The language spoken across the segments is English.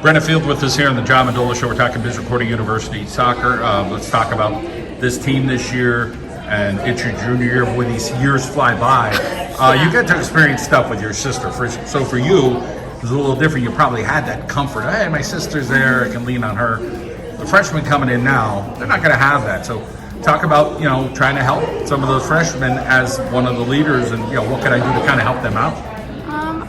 Brenna Field with us here on the John Mendola Show. We're talking Biz Recording University soccer. Let's talk about this team this year, and it's your junior year. Boy, these years fly by. You get to experience stuff with your sister. So for you, it was a little different. You probably had that comfort. Hey, my sister's there. I can lean on her. The freshmen coming in now, they're not going to have that. So talk about, trying to help some of those freshmen as one of the leaders, and, what can I do to kind of help them out?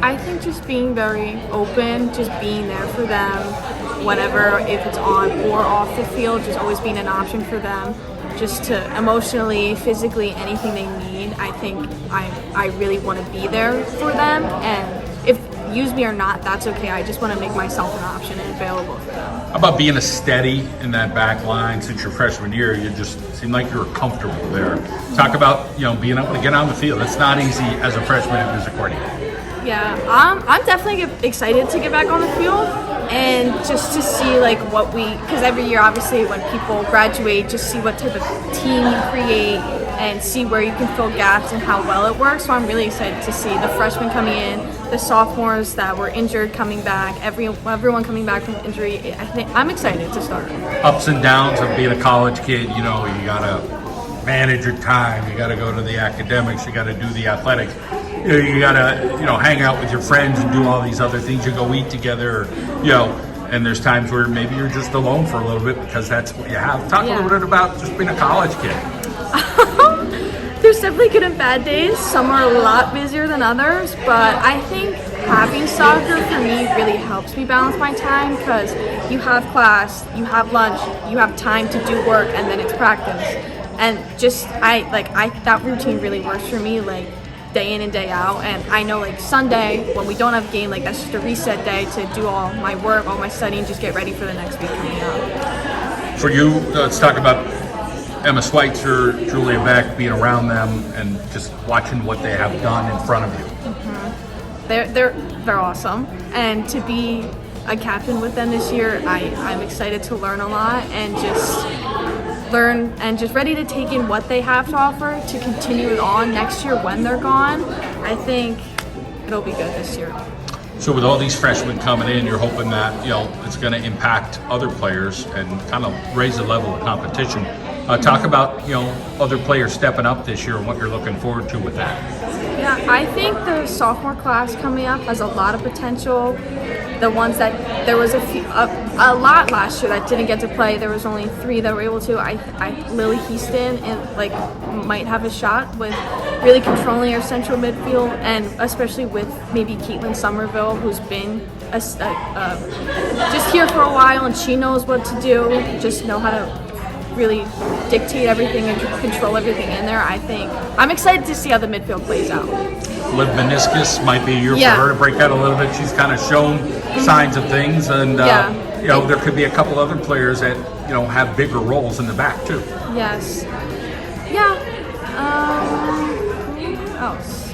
I think just being very open, just being there for them whenever, if it's on or off the field, just always being an option for them, just to emotionally, physically, anything they need. I think I really want to be there for them, and if use me or not, that's okay. I just want to make myself an option and available for them. How about being a steady in that back line since your freshman year? You just seem like you were comfortable there. Talk about, being able to get on the field. It's not easy as a freshman in music coordinator. Yeah, I'm definitely excited to get back on the field and just to see because every year obviously when people graduate, just see what type of team you create and see where you can fill gaps and how well it works. So I'm really excited to see the freshmen coming in, the sophomores that were injured coming back, everyone coming back from injury. I'm excited to start. Ups and downs of being a college kid, you gotta manage your time, you gotta go to the academics, you gotta do the athletics. You gotta, hang out with your friends and do all these other things. You go eat together, and there's times where maybe you're just alone for a little bit because that's what you have. Talk a little bit about just being a college kid. There's definitely good and bad days. Some are a lot busier than others, but I think having soccer for me really helps me balance my time because you have class, you have lunch, you have time to do work, and then it's practice. And just that routine really works for me, day in and day out. And I know Sunday when we don't have a game, that's just a reset day to do all my work, all my studying, just get ready for the next week coming up. For you, let's talk about Emma Schweitzer, Julia Beck, being around them and just watching what they have done in front of you. Mm-hmm. They're awesome, and to be a captain with them this year, I'm excited to learn a lot and just learn and just ready to take in what they have to offer to continue it on next year when they're gone. I think it'll be good this year. So with all these freshmen coming in, you're hoping that it's going to impact other players and kind of raise the level of competition. Talk about other players stepping up this year and what you're looking forward to with that. Yeah, I think the sophomore class coming up has a lot of potential. The ones that there was a lot last year that didn't get to play. There was only 3 that were able to. Lily Houston and might have a shot with really controlling our central midfield, and especially with maybe Caitlin Somerville, who's been just here for a while, and she knows what to do. Just know how to really dictate everything and control everything in there. I think I'm excited to see how the midfield plays out. Liv Meniscus might be a year for her to break out a little bit. She's kind of shown signs of things, and there could be a couple other players that have bigger roles in the back too. Yes. Yeah. Who else?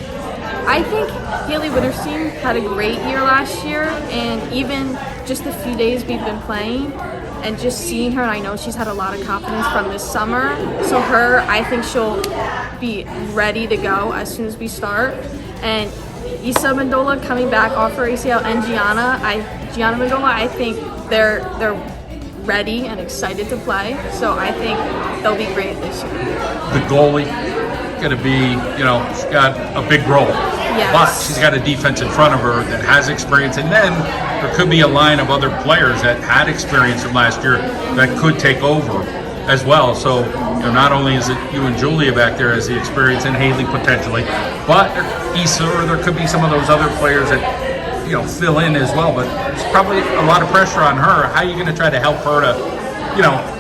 I think Haley Winterstein had a great year last year, and even just the few days we've been playing and just seeing her, and I know she's had a lot of confidence from this summer. So I think she'll be ready to go as soon as we start. And Issa Mendola coming back off her ACL, and Gianna Mendola, I think they're ready and excited to play. So I think they'll be great this year. The goalie going to be, she's got a big role. Yes. But she's got a defense in front of her that has experience, and then there could be a line of other players that had experience from last year that could take over as well. So not only is it you and Julia back there as the experience, and Haley potentially, but Issa, or there could be some of those other players that fill in as well. But there's probably a lot of pressure on her. How are you going to try to help her to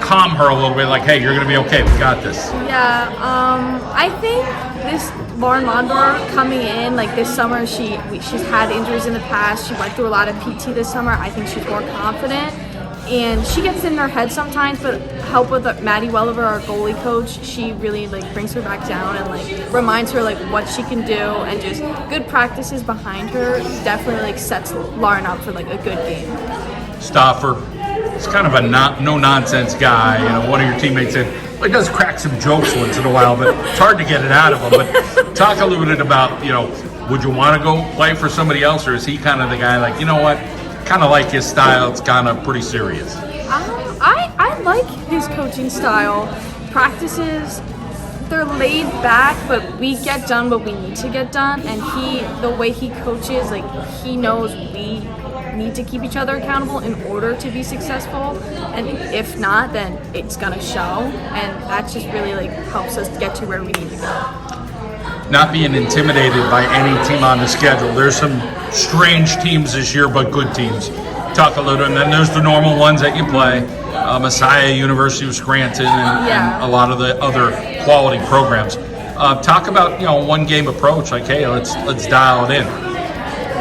calm her a little bit, hey, you're going to be okay, we got this? Yeah, I think this Lauren Mondor coming in this summer, she's had injuries in the past. She went through a lot of PT this summer. I think she's more confident, and she gets in her head sometimes, but help with Maddie Welliver, our goalie coach, she really brings her back down and reminds her what she can do, and just good practices behind her definitely sets Lauren up for a good game. Stauffer, he's kind of a no-nonsense guy. One of your teammates said, he does crack some jokes once in a while, but it's hard to get it out of him. But talk a little bit about, would you want to go play for somebody else, or is he kind of the guy you know what, kind of like his style. It's kind of pretty serious. I like his coaching style. Practices, they're laid back, but we get done what we need to get done. And the way he coaches, like he knows we need to keep each other accountable in order to be successful. And if not, then it's gonna show. And that just really like helps us get to where we need to go. Not being intimidated by any team on the schedule. There's some strange teams this year, but good teams. Talk a little, and then there's the normal ones that you play. Messiah, University of Scranton, and a lot of the other quality programs. Talk about one game approach. Like, hey, let's dial it in.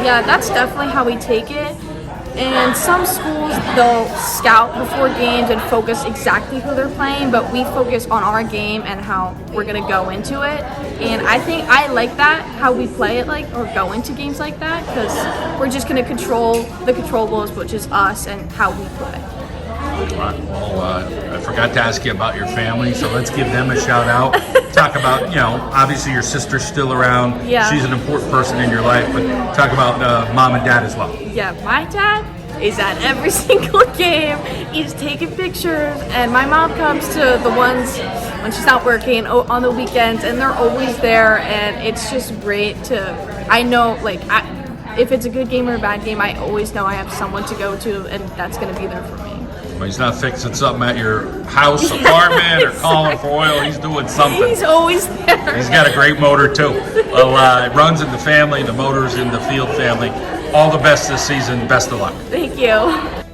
Yeah, that's definitely how we take it. And some schools, they'll scout before games and focus exactly who they're playing, but we focus on our game and how we're going to go into it. And I think I like that, how we play it like, or go into games like that, because we're just going to control the controllables, which is us and how we play. All right. Well, I forgot to ask you about your family, so let's give them a shout out. Talk about, obviously your sister's still around. Yeah. She's an important person in your life, but talk about mom and dad as well. Yeah, my dad is at every single game. He's taking pictures, and my mom comes to the ones when she's not working on the weekends, and they're always there, and it's just great I know, like, if it's a good game or a bad game, I always know I have someone to go to, and that's going to be there for me. Well, he's not fixing something at your house, apartment, or calling for oil. He's doing something. He's always there. He's got a great motor, too. Well, it runs in the family, the motor's in the field family. All the best this season. Best of luck. Thank you.